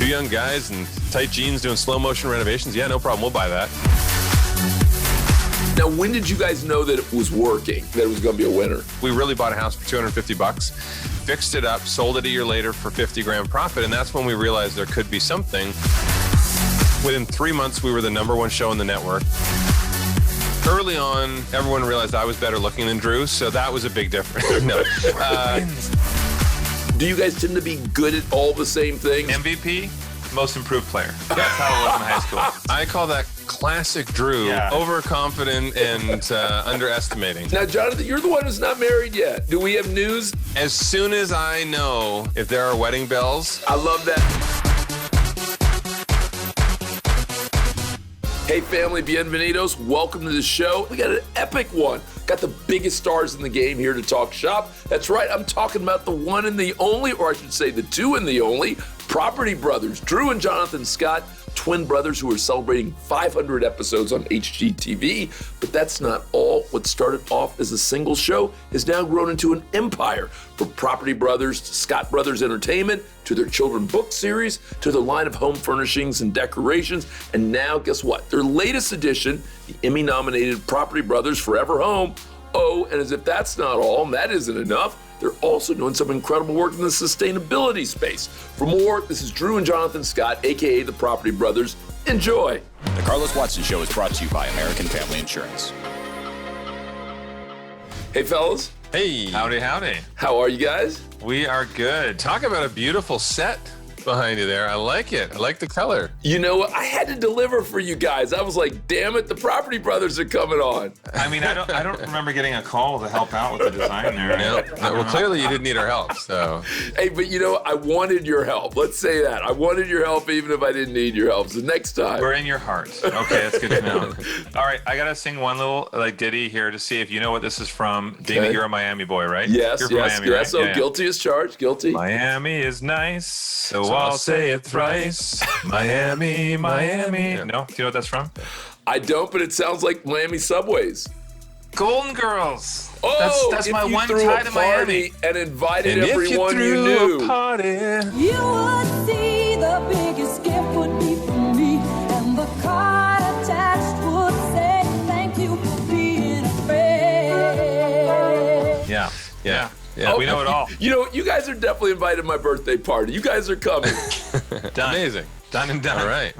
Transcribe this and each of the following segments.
young guys in tight jeans doing slow motion renovations. Yeah, no problem. We'll buy that. Now, when did you guys know that it was working, that it was going to be a winner? We really bought a house for $250, fixed it up, sold it a year later for 50 grand profit, and that's when we realized there could be something. Within 3 months, we were the #1 show on the network. Early on, everyone realized I was better looking than Drew, so that was a big difference. No. Do you guys tend to be good at all the same things? MVP, most improved player. That's how it was in high school. I call that classic Drew, overconfident and underestimating. Now, Jonathan, you're the one who's not married yet. Do we have news? As soon as I know if there are wedding bells. I love that. Hey, family, bienvenidos. Welcome to the show. We got an epic one. Got the biggest stars in the game here to talk shop. That's right, I'm talking about the one and the only, or I should say the two and the only, Property Brothers. Drew and Jonathan Scott, twin brothers who are celebrating 500 episodes on HGTV. But that's not all. What started off as a single show has now grown into an empire. From Property Brothers to Scott Brothers Entertainment, to their children book series, to their line of home furnishings and decorations. And now, guess what? Their latest edition, the Emmy-nominated Property Brothers Forever Home. Oh, and as if that's not all, and that isn't enough, they're also doing some incredible work in the sustainability space. For more, this is Drew and Jonathan Scott, AKA the Property Brothers. Enjoy. The Carlos Watson Show is brought to you by American Family Insurance. Hey, fellas. Hey. Howdy, howdy. How are you guys? We are good. Talk about a beautiful set behind you there. I like it. I like the color. You know what? I had to deliver for you guys. I was like, damn it, the Property Brothers are coming on. I mean, I don't remember getting a call to help out with the design there. No. Well, clearly you didn't need our help, so. Hey, but you know, I wanted your help. Let's say that. I wanted your help even if I didn't need your help. So next time. We're in your heart. Okay, that's good to know. All right, I gotta sing one little ditty here to see if you know what this is from. Being that you're a Miami boy, right? Yes, you're from Miami, yes. Right? So guilty as charged, guilty. Miami is nice, so I'll say it thrice. Miami, Miami. Yeah. No? Do you know what that's from? I don't, but it sounds like Miami Subways. Golden Girls. Oh, that's if my you one threw tie a to party Miami. and invited And everyone if you you threw knew. a party. You would see the biggest gift would be from me, and the card attached would say thank you for being a friend. Yeah. Yeah. We know it all. You know, you guys are definitely invited to my birthday party. You guys are coming. Done. Amazing. Done and done. All right.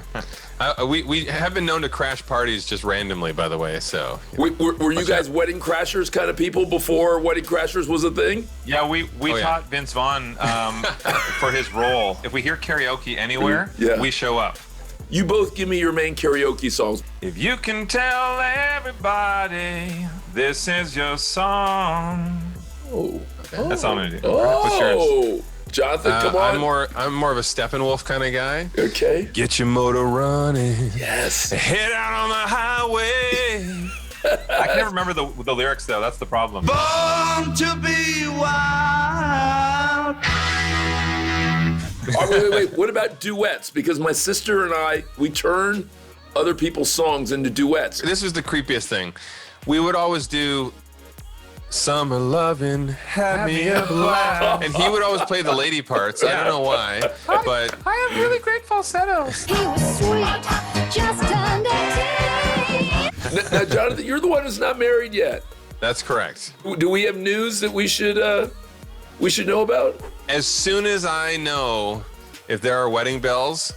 We have been known to crash parties just randomly, by the way, so. Were you guys wedding crashers kind of people before Wedding Crashers was a thing? Yeah, we taught Vince Vaughn for his role. If we hear karaoke anywhere, we show up. You both give me your main karaoke songs. If you can tell everybody this is your song. Oh. That's all I'm gonna do. Oh. What's yours? Jonathan, come on. I'm more of a Steppenwolf kind of guy. Okay. Get your motor running. Yes. Head out on the highway. I can never remember the lyrics though. That's the problem. Born to be wild. Oh, wait. What about duets? Because my sister and I, we turn other people's songs into duets. This was the creepiest thing. We would always do Summer Lovin' Had Me a Blast. And he would always play the lady parts. I don't know why, but I have really great falsettos. He was sweet, just turned 18. Now, Jonathan, you're the one who's not married yet. that's correct. Do we have news that we should know about? As soon as I know if there are wedding bells,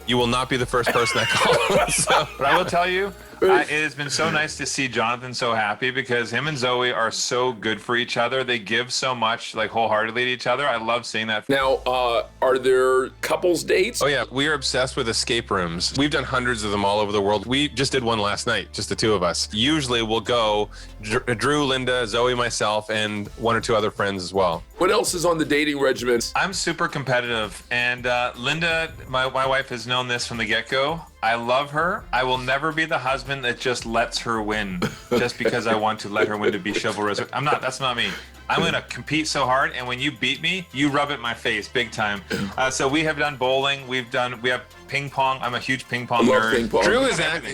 you will not be the first person I call. So. But I will tell you, it has been so nice to see Jonathan so happy because him and Zooey are so good for each other. They give so much, like wholeheartedly to each other. I love seeing that. Now, are there couples dates? Oh yeah, we are obsessed with escape rooms. We've done hundreds of them all over the world. We just did one last night, just the two of us. Usually we'll go, Drew, Linda, Zooey, myself, and one or two other friends as well. What else is on the dating regimen? I'm super competitive, and Linda, my wife, has known this from the get-go. I love her. I will never be the husband that just lets her win just because I want to let her win to be chivalrous. I'm not. That's not me. I'm going to compete so hard, and when you beat me, you rub it in my face big time. So we have done bowling. We have ping pong. I'm a huge ping pong nerd. Ping pong.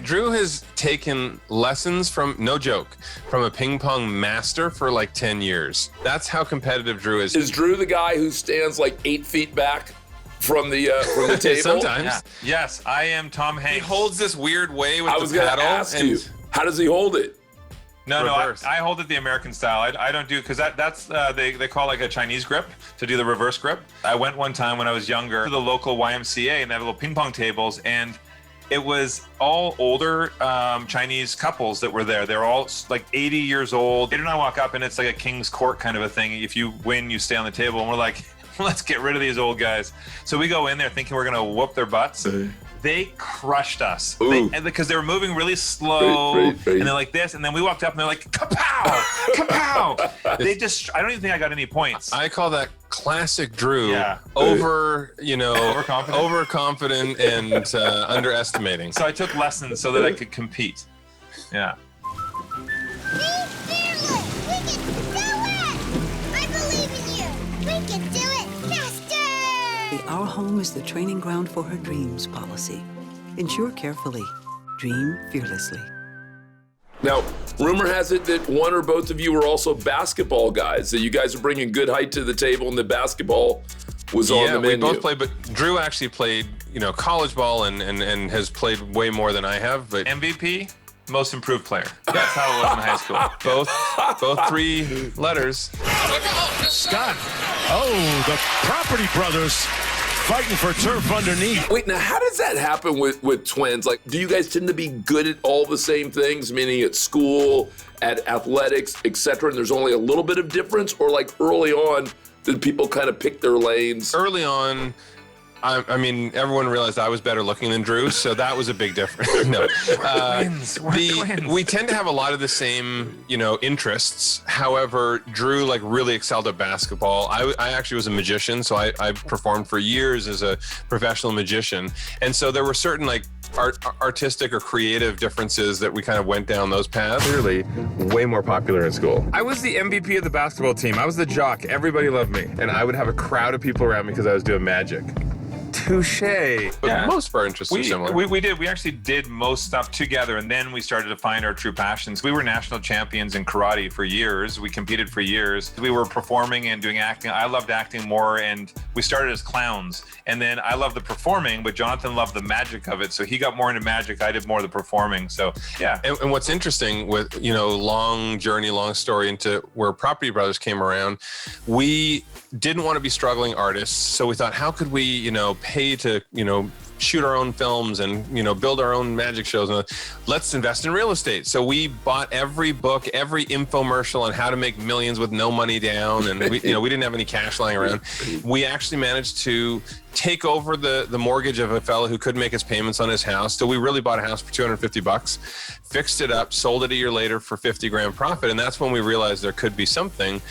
Drew has taken lessons from, no joke, from a ping pong master for like 10 years. That's how competitive Drew is. Is Drew the guy who stands like 8 feet back from the table? Sometimes. Yeah. Yes, I am Tom Hanks. He holds this weird way with I was the going to paddle. ask you, how does he hold it? No, Reverse. I hold it the American style. I don't do, because that's they call like a Chinese grip to do the reverse grip. I went one time when I was younger to the local YMCA and they have little ping pong tables, and it was all older Chinese couples that were there. They're all like 80 years old. And I walk up and it's like a king's court kind of a thing. If you win, you stay on the table. And we're like, let's get rid of these old guys. So we go in there thinking we're gonna whoop their butts. They crushed us because they were moving really slow, Right. and they're like this, and then we walked up and they're like, kapow, kapow. They just, I don't even think I got any points. I call that classic Drew. Yeah. Overconfident and underestimating. So I took lessons so that I could compete. Yeah. Be fearless! We can do it! I believe in you! We can do it faster! The Our Home is the training ground for her dreams policy. Insure carefully. Dream fearlessly. Now, rumor has it that one or both of you were also basketball guys, that you guys are bringing good height to the table and the basketball was on the menu. Yeah, we both played, but Drew actually played, college ball and has played way more than I have. But MVP, most improved player. That's how it was in high school. both 3 letters. Scott. Oh, the Property Brothers fighting for turf underneath. Wait, now how does that happen with twins? Like, do you guys tend to be good at all the same things, meaning at school, at athletics, etc., and there's only a little bit of difference? Or like early on, did people kind of pick their lanes? Early on, I mean, everyone realized I was better looking than Drew, so that was a big difference. No, Twins. we tend to have a lot of the same, interests. However, Drew really excelled at basketball. I actually was a magician, so I performed for years as a professional magician, and so there were certain artistic or creative differences that we kind of went down those paths. Clearly, way more popular in school. I was the MVP of the basketball team. I was the jock. Everybody loved me, and I would have a crowd of people around me because I was doing magic. Touche. But most of our interests are similar. We did. We actually did most stuff together, and then we started to find our true passions. We were national champions in karate for years. We competed for years. We were performing and doing acting. I loved acting more, and we started as clowns. And then I loved the performing, but Jonathan loved the magic of it. So he got more into magic. I did more of the performing. So, yeah. And what's interesting with, long journey, long story into where Property Brothers came around, we didn't want to be struggling artists. So we thought, how could we, pay to, shoot our own films and, build our own magic shows? And let's invest in real estate. So we bought every book, every infomercial on how to make millions with no money down. And we didn't have any cash lying around. We actually managed to take over the mortgage of a fellow who couldn't make his payments on his house. So we really bought a house for $250, fixed it up, sold it a year later for 50 grand profit. And that's when we realized there could be something.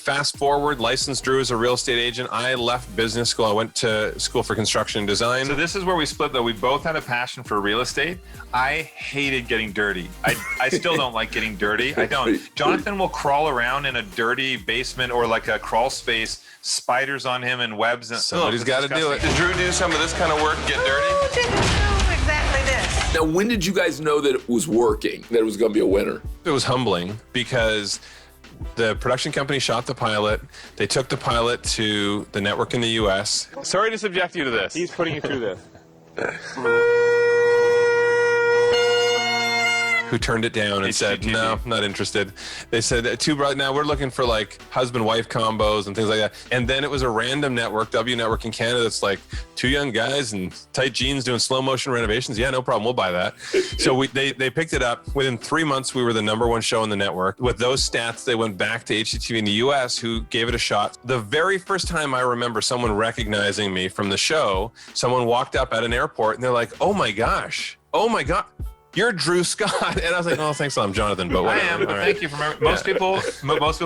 Fast forward, licensed Drew as a real estate agent. I left business school. I went to school for construction and design. So this is where we split, though. We both had a passion for real estate. I hated getting dirty. I still don't like getting dirty. I don't. Jonathan will crawl around in a dirty basement or like a crawl space, spiders on him and webs. And, somebody's got to do it. Did Drew do some of this kind of work, get dirty? Who didn't do exactly this? Now, when did you guys know that it was working, that it was going to be a winner? It was humbling because the production company shot the pilot. They took the pilot to the network in the U.S. Sorry to subject you to this. He's putting you through this. Who turned it down and said, HGTV. no, not interested. They said, now we're looking for husband-wife combos and things like that. And then it was a random network, W Network in Canada, that's like 2 young guys in tight jeans doing slow motion renovations. Yeah, no problem, we'll buy that. So they picked it up. Within 3 months, we were the #1 show in the network. With those stats, they went back to HGTV in the US, who gave it a shot. The very first time I remember someone recognizing me from the show, someone walked up at an airport and they're like, oh my God, you're Drew Scott. And I was like, oh, thanks a lot, I'm Jonathan, but whatever. I am, but thank you for remembering. Most people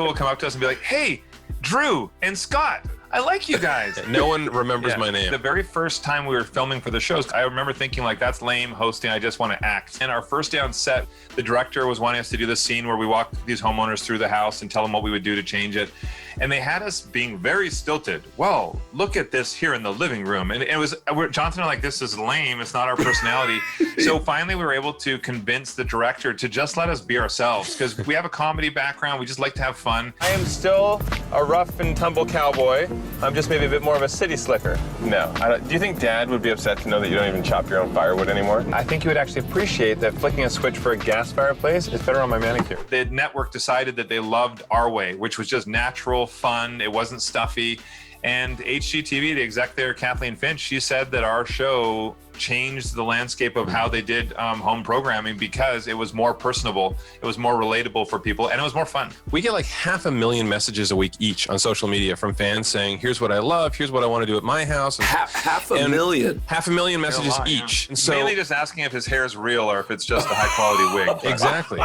will come up to us and be like, hey, Drew and Scott, I like you guys. No one remembers my name. The very first time we were filming for the shows, I remember thinking that's lame hosting, I just want to act. And our first day on set, the director was wanting us to do this scene where we walk these homeowners through the house and tell them what we would do to change it. And they had us being very stilted. Well, look at this here in the living room. And it was, Jonathan and I this is lame, it's not our personality. So finally we were able to convince the director to just let us be ourselves, because we have a comedy background, we just like to have fun. I am still a rough and tumble cowboy. I'm just maybe a bit more of a city slicker. No. Do you think Dad would be upset to know that you don't even chop your own firewood anymore? I think he would actually appreciate that flicking a switch for a gas fireplace is better on my manicure. The network decided that they loved our way, which was just natural, fun. It wasn't stuffy. And HGTV, the exec there, Kathleen Finch, she said that our show changed the landscape of how they did home programming because it was more personable, it was more relatable for people, and it was more fun. We get like 500,000 messages a week each on social media from fans saying, here's what I love, here's what I want to do at my house. And, half a million? 500,000 messages each. Yeah. And so, mainly just asking if his hair is real or if it's just a high-quality wig. Exactly.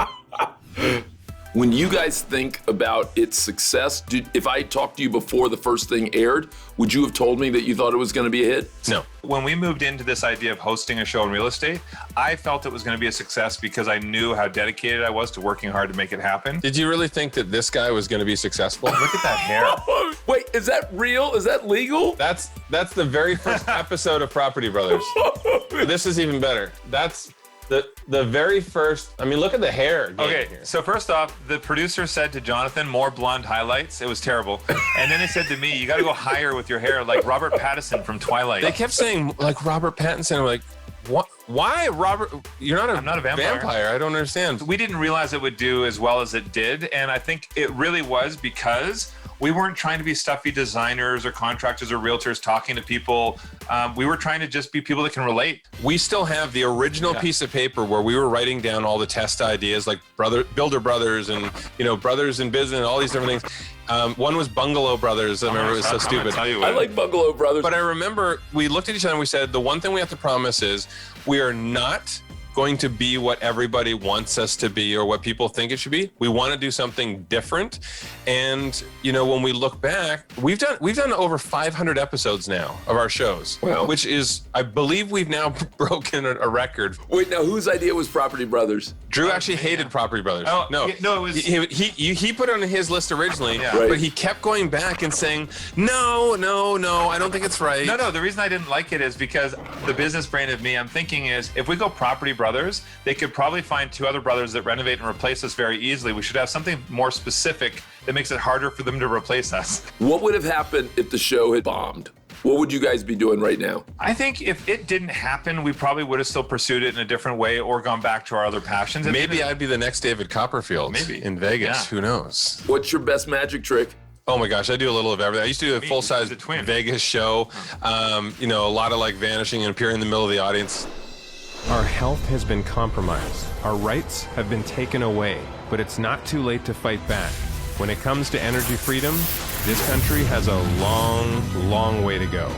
When you guys think about its success, if I talked to you before the first thing aired, would you have told me that you thought it was going to be a hit? No. When we moved into this idea of hosting a show in real estate, I felt it was going to be a success because I knew how dedicated I was to working hard to make it happen. Did you really think that this guy was going to be successful? Look at that hair. Wait, is that real? Is that legal? That's the very first episode of Property Brothers. This is even better. That's the very first, I mean, look at the hair. Okay, here. so first off, the producer said to Jonathan, more blonde highlights. It was terrible. And then they said to me, you got to go higher with your hair, like Robert Pattinson from Twilight. They kept saying, like, Robert Pattinson. I'm like, what? Why, Robert? I'm not a vampire. I don't understand. We didn't realize it would do as well as it did. And I think it really was because we weren't trying to be stuffy designers or contractors or realtors talking to people. We were trying to just be people that can relate. We still have the original piece of paper where we were writing down all the test ideas, like Builder Brothers and, Brothers in Business and all these different things. One was Bungalow Brothers. I remember it was so stupid. I like Bungalow Brothers. But I remember we looked at each other and we said, the one thing we have to promise is we are not going to be what everybody wants us to be or what people think it should be. We want to do something different. And, when we look back, we've done over 500 episodes now of our shows, which is, I believe we've now broken a record. Wait, now whose idea was Property Brothers? Drew actually hated Property Brothers. Oh, no, it was... He put it on his list originally, Right. but he kept going back and saying, no, I don't think it's right. No, the reason I didn't like it is because the business brain of me, I'm thinking is, if we go Property Brothers, they could probably find two other brothers that renovate and replace us very easily. We should have something more specific that makes it harder for them to replace us. What would have happened if the show had bombed? What would you guys be doing right now? I think if it didn't happen, we probably would have still pursued it in a different way or gone back to our other passions. Maybe I'd be the next David Copperfield. Maybe. In Vegas. Yeah. Who knows? What's your best magic trick? Oh my gosh, I do a little of everything. I used to do a full-size Vegas show. A lot of like vanishing and appearing in the middle of the audience. Our health has been compromised. Our rights have been taken away, but it's not too late to fight back. When it comes to energy freedom, this country has a long, long way to go.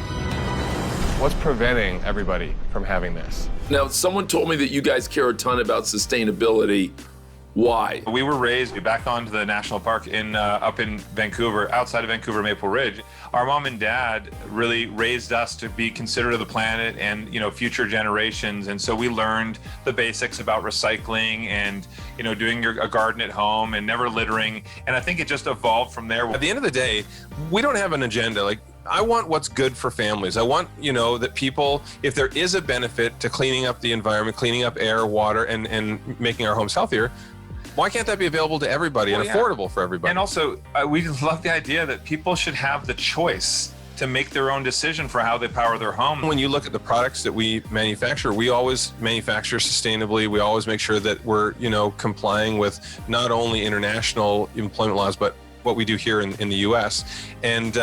What's preventing everybody from having this? Now, someone told me that you guys care a ton about sustainability. Why? We were raised back onto the national park up in Vancouver, outside of Vancouver, Maple Ridge. Our mom and dad really raised us to be considerate of the planet and future generations. And so we learned the basics about recycling and doing a garden at home and never littering. And I think it just evolved from there. At the end of the day, we don't have an agenda. Like, I want what's good for families. I want, that people, if there is a benefit to cleaning up the environment, cleaning up air, water, and making our homes healthier, why can't that be available to everybody and affordable for everybody? And also, we love the idea that people should have the choice to make their own decision for how they power their home. When you look at the products that we manufacture, we always manufacture sustainably. We always make sure that we're, complying with not only international employment laws, but what we do here in the U.S. And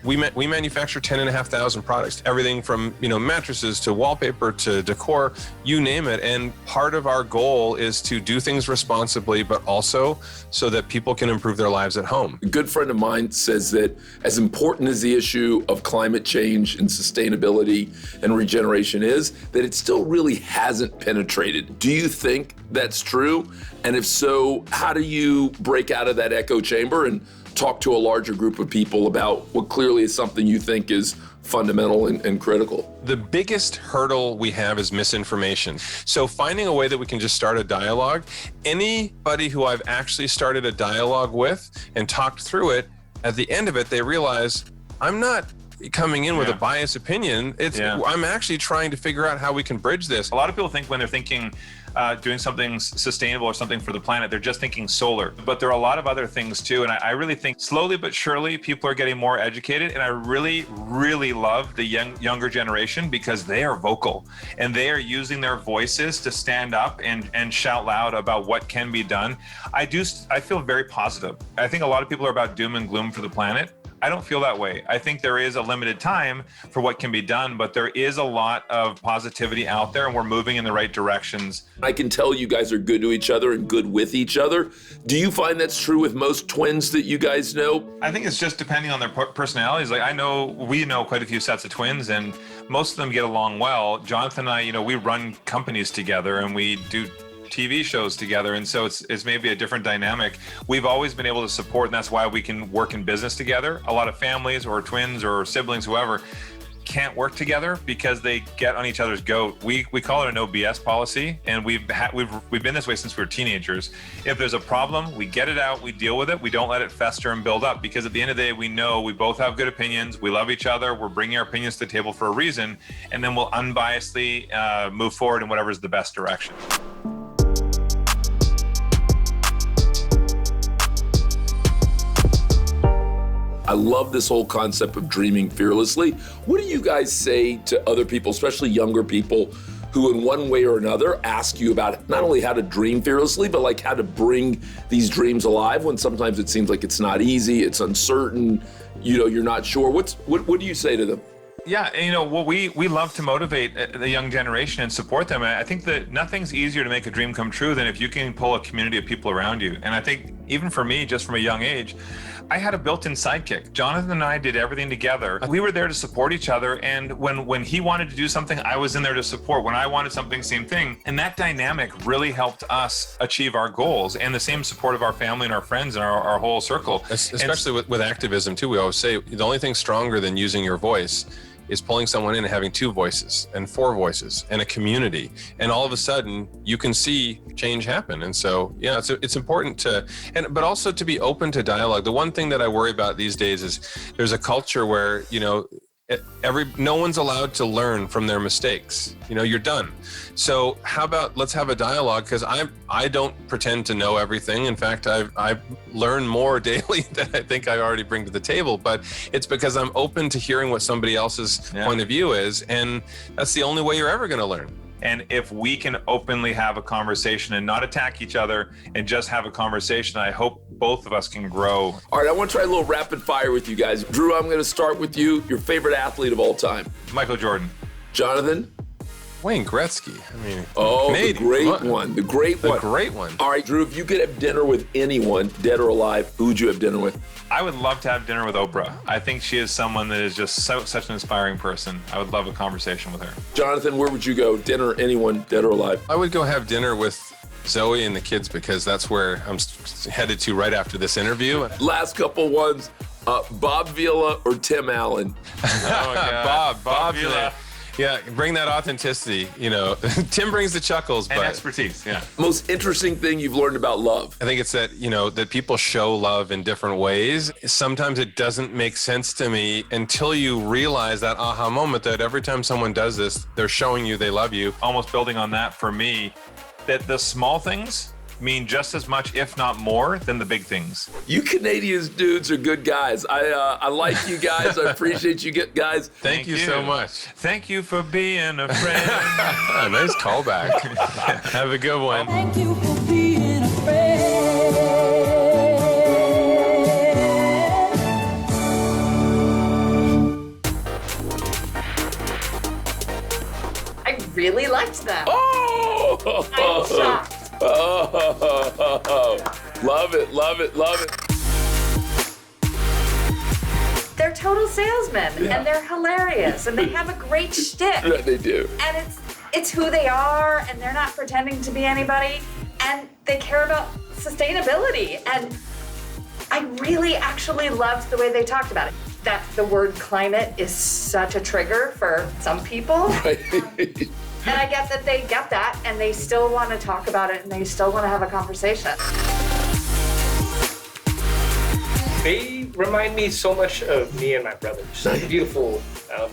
we manufacture 10,500 products, everything from mattresses to wallpaper to decor, you name it. And part of our goal is to do things responsibly, but also so that people can improve their lives at home. A good friend of mine says that as important as the issue of climate change and sustainability and regeneration is, that it still really hasn't penetrated. Do you think that's true? And if so, how do you break out of that echo chamber and talk to a larger group of people about what clearly is something you think is fundamental and critical? The biggest hurdle we have is misinformation. So finding a way that we can just start a dialogue. Anybody who I've actually started a dialogue with and talked through it, at the end of it, they realize I'm not coming in with a biased opinion. I'm actually trying to figure out how we can bridge this. A lot of people think when they're thinking doing something sustainable or something for the planet. They're just thinking solar. But there are a lot of other things too. And I really think slowly but surely people are getting more educated. And I really, really love the younger generation because they are vocal and they are using their voices to stand up and shout loud about what can be done. I feel very positive. I think a lot of people are about doom and gloom for the planet. I don't feel that way. I think there is a limited time for what can be done, but there is a lot of positivity out there and we're moving in the right directions. I can tell you guys are good to each other and good with each other. Do you find that's true with most twins that you guys know? I think it's just depending on their personalities. Like we know quite a few sets of twins and most of them get along well. Jonathan and I, we run companies together and we do TV shows together, and so it's maybe a different dynamic. We've always been able to support, and that's why we can work in business together. A lot of families or twins or siblings, whoever, can't work together because they get on each other's goat. We call it a no BS policy, and we've been this way since we were teenagers. If there's a problem, we get it out, we deal with it, we don't let it fester and build up, because at the end of the day, we know we both have good opinions, we love each other, we're bringing our opinions to the table for a reason, and then we'll unbiasedly move forward in whatever's the best direction. I love this whole concept of dreaming fearlessly. What do you guys say to other people, especially younger people, who in one way or another ask you about not only how to dream fearlessly, but like how to bring these dreams alive when sometimes it seems like it's not easy, it's uncertain, you're not sure. What do you say to them? Yeah, and we love to motivate the young generation and support them. I think that nothing's easier to make a dream come true than if you can pull a community of people around you. And I think even for me, just from a young age, I had a built-in sidekick. Jonathan and I did everything together. We were there to support each other, and when he wanted to do something, I was in there to support. When I wanted something, same thing. And that dynamic really helped us achieve our goals, and the same support of our family and our friends and our whole circle. Especially with activism too, we always say the only thing stronger than using your voice is pulling someone in and having 2 voices and 4 voices and a community. And all of a sudden you can see change happen. And so, yeah, it's important but also to be open to dialogue. The one thing that I worry about these days is there's a culture where, no one's allowed to learn from their mistakes. You're done. So how about let's have a dialogue, because I don't pretend to know everything. In fact, I learn more daily than I think I already bring to the table, but it's because I'm open to hearing what somebody else's point of view is, and that's the only way you're ever going to learn. And if we can openly have a conversation and not attack each other and just have a conversation, I hope both of us can grow. All right, I want to try a little rapid fire with you guys. Drew, I'm going to start with you. Your favorite athlete of all time? Michael Jordan. Jonathan? Wayne Gretzky. The great one. All right, Drew, if you could have dinner with anyone, dead or alive, who would you have dinner with? I would love to have dinner with Oprah. I think she is someone that is just such an inspiring person. I would love a conversation with her. Jonathan, where would you go? Dinner, anyone, dead or alive? I would go have dinner with Zooey and the kids, because that's where I'm headed to right after this interview. Last couple ones, Bob VILA or Tim Allen? Bob VILA. Yeah, bring that authenticity. Tim brings the chuckles, and expertise. Yeah. Most interesting thing you've learned about love? I think it's that that people show love in different ways. Sometimes it doesn't make sense to me until you realize that aha moment that every time someone does this, they're showing you they love you. Almost building on that for me, that the small things mean just as much, if not more, than the big things. You Canadians dudes are good guys. I like you guys. I appreciate you guys. Thank you so much. Thank you for being a friend. Nice callback. Have a good one. Thank you for being a friend. I really liked them. Oh! I'm shocked. Oh, love it. They're total salesmen, and they're hilarious, and they have a great shtick. Yeah, they do. And it's who they are, and they're not pretending to be anybody, and they care about sustainability. And I really actually loved the way they talked about it. That the word climate is such a trigger for some people. Right. And I get that they get that, and they still want to talk about it, and they still want to have a conversation. They remind me so much of me and my brothers. Nice. Beautiful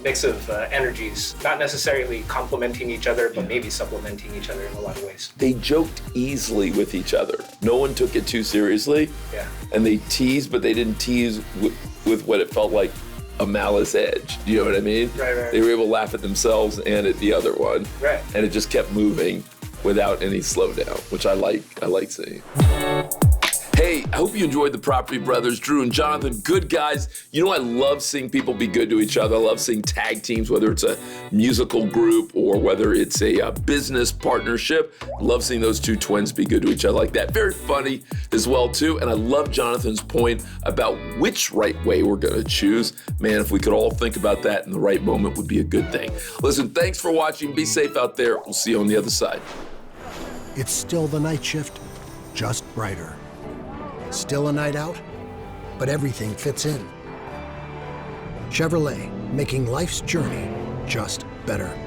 mix of energies, not necessarily complementing each other, but maybe supplementing each other in a lot of ways. They joked easily with each other. No one took it too seriously. Yeah. And they teased, but they didn't tease with what it felt like a malice edge. Do you know what I mean? Right. They were able to laugh at themselves and at the other one. Right. And it just kept moving without any slowdown, which I like seeing. Hey, I hope you enjoyed the Property Brothers, Drew and Jonathan, good guys. You know, I love seeing people be good to each other. I love seeing tag teams, whether it's a musical group or whether it's a business partnership. I love seeing those two twins be good to each other like that. Very funny as well, too. And I love Jonathan's point about which right way we're gonna choose. Man, if we could all think about that in the right moment would be a good thing. Listen, thanks for watching. Be safe out there. We'll see you on the other side. It's still the night shift, just brighter. Still a night out, but everything fits in. Chevrolet, making life's journey just better.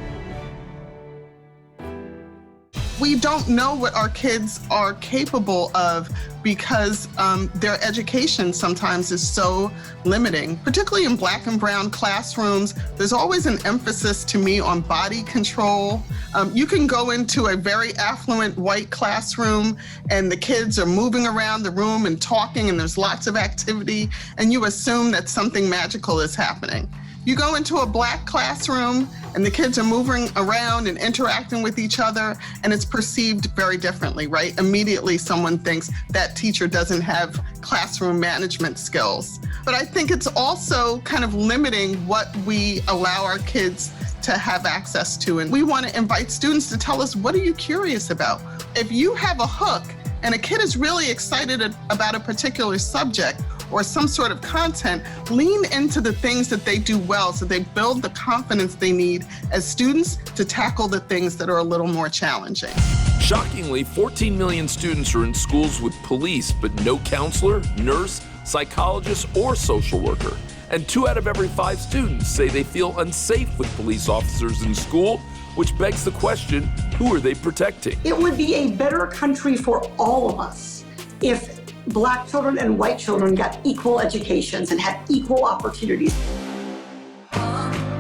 We don't know what our kids are capable of because their education sometimes is so limiting, particularly in Black and brown classrooms. There's always an emphasis to me on body control. You can go into a very affluent white classroom and the kids are moving around the room and talking and there's lots of activity and you assume that something magical is happening. You go into a Black classroom and the kids are moving around and interacting with each other and it's perceived very differently, right? Immediately someone thinks that teacher doesn't have classroom management skills. But I think it's also kind of limiting what we allow our kids to have access to. And we want to invite students to tell us, what are you curious about? If you have a hook and a kid is really excited about a particular subject or some sort of content, lean into the things that they do well so they build the confidence they need as students to tackle the things that are a little more challenging. Shockingly, 14 million students are in schools with police, but no counselor, nurse, psychologist, or social worker. And 2 out of every 5 students say they feel unsafe with police officers in school, which begs the question, who are they protecting? It would be a better country for all of us if Black children and white children got equal educations and had equal opportunities.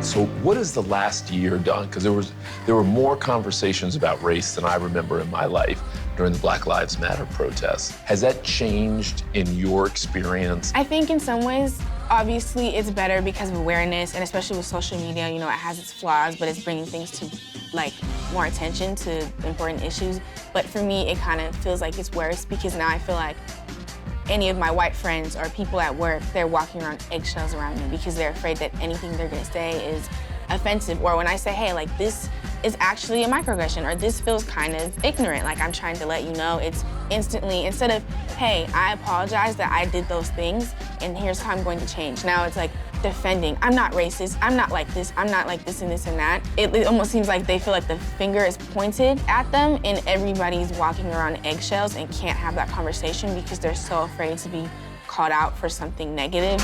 So what has the last year done? Because there were more conversations about race than I remember in my life during the Black Lives Matter protests. Has that changed in your experience? I think in some ways, obviously it's better because of awareness, and especially with social media, you know, it has its flaws, but it's bringing things to like more attention to important issues. But for me, it kind of feels like it's worse because now I feel like any of my white friends or people at work, they're walking around eggshells around me because they're afraid that anything they're gonna say is offensive. Or when I say, hey, like this is actually a microaggression or this feels kind of ignorant, like I'm trying to let you know, it's instantly, instead of, hey, I apologize that I did those things and here's how I'm going to change. Now it's like defending, I'm not racist, I'm not like this, I'm not like this and this and that. It almost seems like they feel like the finger is pointed at them and everybody's walking around eggshells and can't have that conversation because they're so afraid to be called out for something negative.